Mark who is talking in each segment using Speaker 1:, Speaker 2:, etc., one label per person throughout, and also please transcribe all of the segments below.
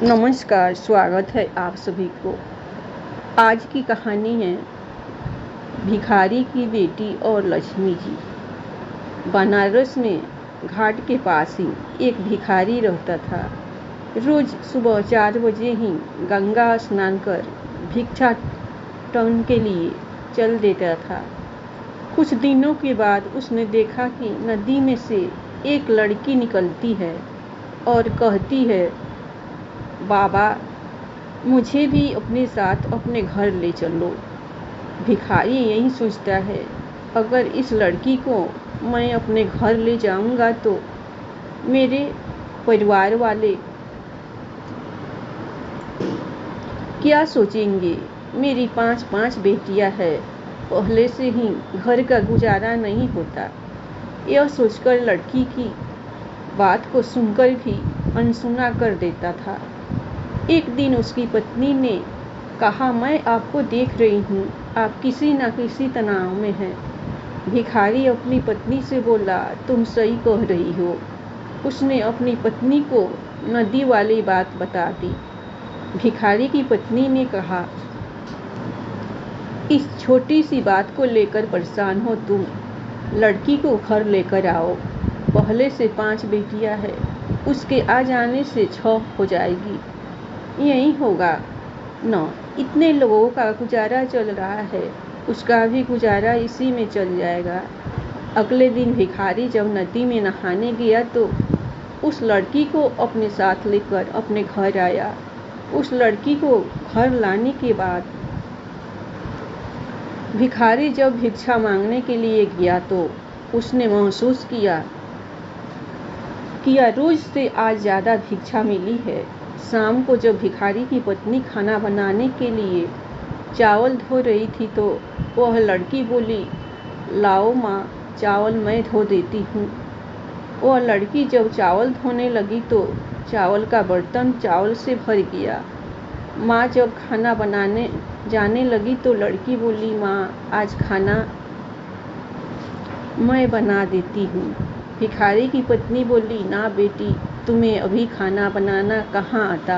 Speaker 1: नमस्कार, स्वागत है आप सभी को। आज की कहानी है भिखारी की बेटी और लक्ष्मी जी। बनारस में घाट के पास ही एक भिखारी रहता था। रोज सुबह 4 बजे ही गंगा स्नान कर भिक्षाटन के लिए चल देता था। कुछ दिनों के बाद उसने देखा कि नदी में से एक लड़की निकलती है और कहती है, बाबा, मुझे भी अपने साथ अपने घर ले चलो। भिखारी यही सोचता है, अगर इस लड़की को मैं अपने घर ले जाऊंगा तो मेरे परिवार वाले क्या सोचेंगे। मेरी 5 बेटियां हैं, पहले से ही घर का गुजारा नहीं होता। यह सोचकर लड़की की बात को सुनकर भी अनसुना कर देता था। एक दिन उसकी पत्नी ने कहा, मैं आपको देख रही हूँ, आप किसी न किसी तनाव में हैं। भिखारी अपनी पत्नी से बोला, तुम सही कह रही हो। उसने अपनी पत्नी को नदी वाली बात बता दी। भिखारी की पत्नी ने कहा, इस छोटी सी बात को लेकर परेशान हो तुम, लड़की को घर लेकर आओ। पहले से 5 बेटियां हैं, उसके आ जाने से 6 हो जाएगी। यही होगा न, इतने लोगों का गुजारा चल रहा है, उसका भी गुजारा इसी में चल जाएगा। अगले दिन भिखारी जब नदी में नहाने गया तो उस लड़की को अपने साथ लेकर अपने घर आया। उस लड़की को घर लाने के बाद भिखारी जब भिक्षा मांगने के लिए गया तो उसने महसूस किया रोज से आज ज़्यादा भिक्षा मिली है। शाम को जब भिखारी की पत्नी खाना बनाने के लिए चावल धो रही थी तो वह लड़की बोली, लाओ माँ, चावल मैं धो देती हूँ। वह लड़की जब चावल धोने लगी तो चावल का बर्तन चावल से भर गया। माँ जब खाना बनाने जाने लगी तो लड़की बोली, माँ, आज खाना मैं बना देती हूँ। भिखारी की पत्नी बोली, ना बेटी, तुम्हें अभी खाना बनाना कहाँ आता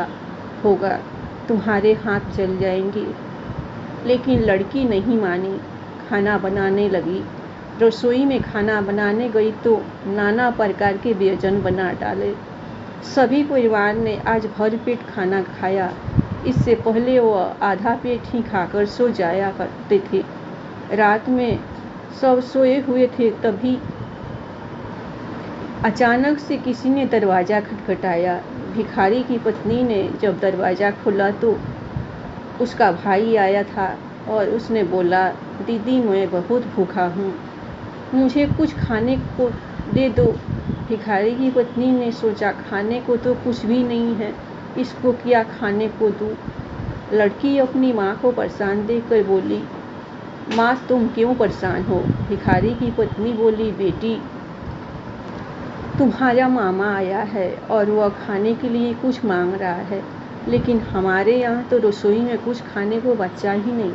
Speaker 1: होगा, तुम्हारे हाथ जल जाएंगे। लेकिन लड़की नहीं मानी, खाना बनाने लगी। रसोई में खाना बनाने गई तो नाना प्रकार के व्यंजन बना डाले। सभी परिवार ने आज भरपेट खाना खाया। इससे पहले वह आधा पेट ही खाकर सो जाया करते थे। रात में सब सोए हुए थे, तभी अचानक से किसी ने दरवाज़ा खटखटाया। भिखारी की पत्नी ने जब दरवाज़ा खोला तो उसका भाई आया था और उसने बोला, दीदी, मैं बहुत भूखा हूँ, मुझे कुछ खाने को दे दो। भिखारी की पत्नी ने सोचा, खाने को तो कुछ भी नहीं है, इसको क्या खाने को दूँ। लड़की अपनी माँ को परेशान देखकर बोली, माँ, तुम क्यों परेशान हो। भिखारी की पत्नी बोली, बेटी, तुम्हारा मामा आया है और वह खाने के लिए कुछ मांग रहा है, लेकिन हमारे यहाँ तो रसोई में कुछ खाने को बचा ही नहीं।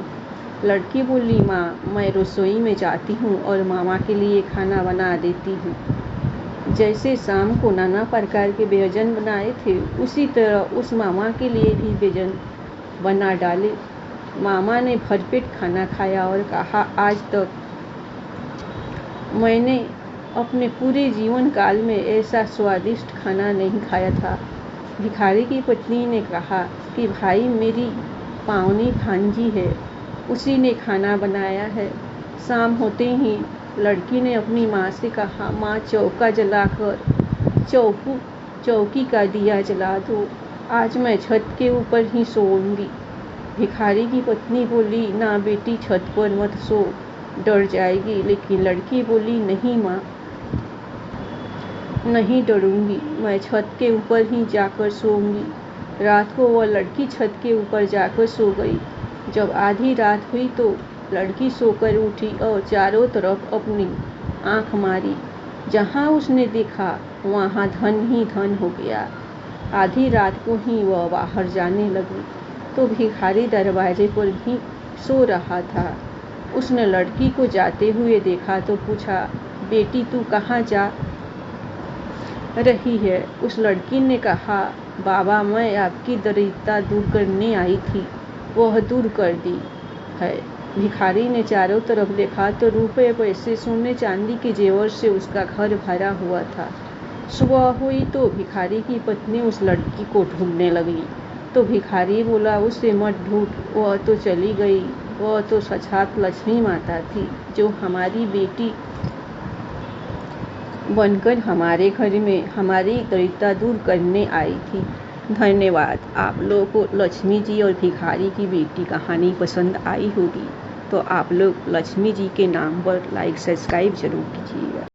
Speaker 1: लड़की बोली, माँ, मैं रसोई में जाती हूँ और मामा के लिए खाना बना देती हूँ। जैसे शाम को नाना प्रकार के व्यंजन बनाए थे, उसी तरह उस मामा के लिए भी व्यंजन बना डाले। मामा ने भरपेट खाना खाया और कहा, आज तक मैंने अपने पूरे जीवन काल में ऐसा स्वादिष्ट खाना नहीं खाया था। भिखारी की पत्नी ने कहा कि भाई, मेरी पावनी भांजी है, उसी ने खाना बनाया है। शाम होते ही लड़की ने अपनी माँ से कहा, माँ, चौका जलाकर चौकी का दिया जला दो, आज मैं छत के ऊपर ही सोऊंगी। भिखारी की पत्नी बोली, ना बेटी, छत पर मत सो, डर जाएगी। लेकिन लड़की बोली, नहीं माँ, नहीं डरूंगी, मैं छत के ऊपर ही जाकर सोऊंगी। रात को वह लड़की छत के ऊपर जाकर सो गई। जब आधी रात हुई तो लड़की सोकर उठी और चारों तरफ अपनी आंख मारी। जहां उसने देखा वहां धन ही धन हो गया। आधी रात को ही वह बाहर जाने लगी तो भिखारी दरवाजे पर ही सो रहा था। उसने लड़की को जाते हुए देखा तो पूछा, बेटी, तू कहाँ जा रही है। उस लड़की ने कहा, बाबा मैं आपकी दरिद्रता दूर करने आई थी, वह दूर कर दी है। भिखारी ने चारों तरफ देखा तो रुपए पैसे सोने चांदी के जेवर से उसका घर भरा हुआ था। सुबह हुई तो भिखारी की पत्नी उस लड़की को ढूंढने लगी। तो भिखारी बोला, उसे मत ढूंढ, वह तो चली गई। वह तो साक्षात लक्ष्मी माता थी, जो हमारी बेटी बनकर हमारे घर में हमारी दरिद्रता दूर करने आई थी। धन्यवाद। आप लोगों को लक्ष्मी जी और भिखारी की बेटी कहानी पसंद आई होगी तो आप लोग लक्ष्मी जी के नाम पर लाइक सब्सक्राइब जरूर कीजिएगा।